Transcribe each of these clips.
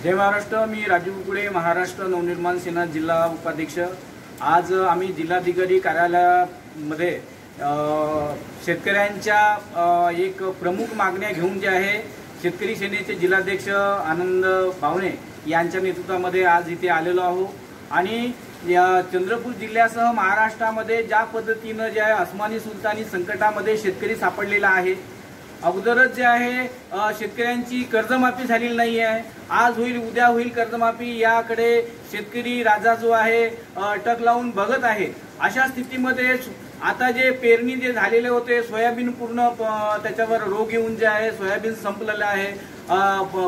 जय महाराष्ट्र। मी राजू कुकडे, महाराष्ट्र नवनिर्माण सेना जिल्हा उपाध्यक्ष। आज आम्ही जिल्हाधिकारी कार्यालयामध्ये शेतकऱ्यांच्या एक प्रमुख मागण्या घेऊन जे आहे शेतकरी सेनेचे जिल्हाध्यक्ष आनंद बावणे यांच्या नेतृत्वामध्ये आज इथे आलेलो आहोत। आणि या चंद्रपूर जिल्ह्यासह महाराष्ट्रामध्ये ज्या पद्धतीने जे आहे अस्मानी सुलतानी संकटामध्ये शेतकरी सापडलेला आहे, अगोदरच जे आहे शेतकऱ्यांची कर्जमाफी झालेली नाही आहे, आज होईल उद्या होईल कर्जमाफी, याकडे शेतकरी राजा जो आहे टक लावून बघत आहे। अशा स्थितीमध्ये आता जे पेरणी जे झालेले होते, सोयाबीन पूर्ण त्याच्यावर रोग येऊन जे आहे सोयाबीन संपलेलं आहे,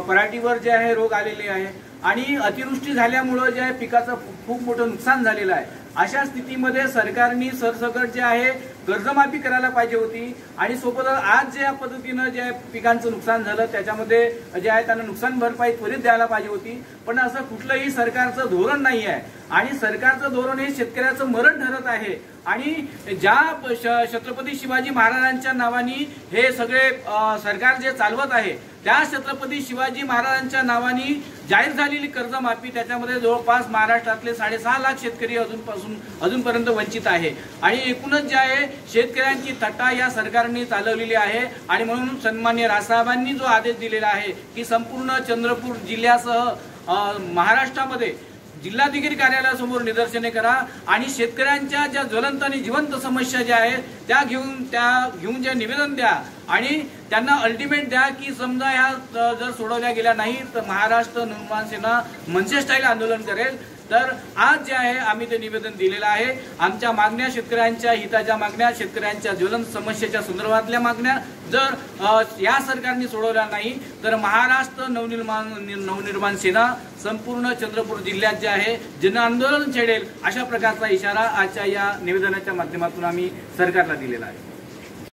पराठीवर जे आहे रोग आलेले आहे आणि अतिवृष्टी झाल्यामुळे जे आहे पिकाचं खूप मोठं नुकसान झालेलं आहे। अशा स्थितीमध्ये सरकारने सरसकट जे आहे कर्जमाफी करायला पाहिजे होती आणि सोबत आज ज्या पद्धतीने जे पिकांचं नुकसान झालं त्याच्यामध्ये जे आहे त्यांना नुकसान भरपाई त्वरित द्यायला पाहिजे होती, पण असं कुठलंही सरकारचं धोरण नाही आहे आणि सरकारचं धोरण हे शेतकऱ्याचं मरण ठरत आहे। आणि ज्या छत्रपती शिवाजी महाराजांच्या नावाने हे सगळे सरकार जे चालवत आहे त्या छत्रपती शिवाजी महाराजांच्या नावाने जाहीर झालेली कर्जमाफी त्याच्यामध्ये जवळपास महाराष्ट्रातले 6.5 लाख शेतकरी अजूनपर्यंत वंचित आहे आणि एकूणच जे आहे शेतकऱ्यांची थट्टा या सरकारने चालवलेली आहे। आणि म्हणून सन्माननीय राजसाहेबांनी जो आदेश दिलेला आहे की संपूर्ण चंद्रपूर जिल्ह्यासह महाराष्ट्रामध्ये जिल्हाधिकारी कार्यालयासमोर निदर्शने करा आणि शेतकऱ्यांच्या ज्या ज्वलंत आणि जिवंत समस्या ज्या आहेत त्या घेऊन जे निवेदन द्या आणि त्यांना अल्टिमेट द्या की समजा ह्या जर सोडवल्या गेल्या नाही तर महाराष्ट्र नवनिर्माण सेना मनसे स्टाईल आंदोलन करेल। तर आज जे आहे आम्ही ते निवेदन दिलेलं आहे। आमच्या मागण्या शेतकऱ्यांच्या हिताच्या मागण्या, शेतकऱ्यांच्या ज्वलंत समस्येच्या संदर्भातल्या मागण्या जर या सरकारने सोडवल्या नाही तर महाराष्ट्र नवनिर्माण सेना संपूर्ण चंद्रपूर जिल्ह्यात जे आहे जन आंदोलन छेडेल, अशा प्रकारचा इशारा आजच्या या निवेदनाच्या माध्यमातून आम्ही सरकारला दिलेला आहे।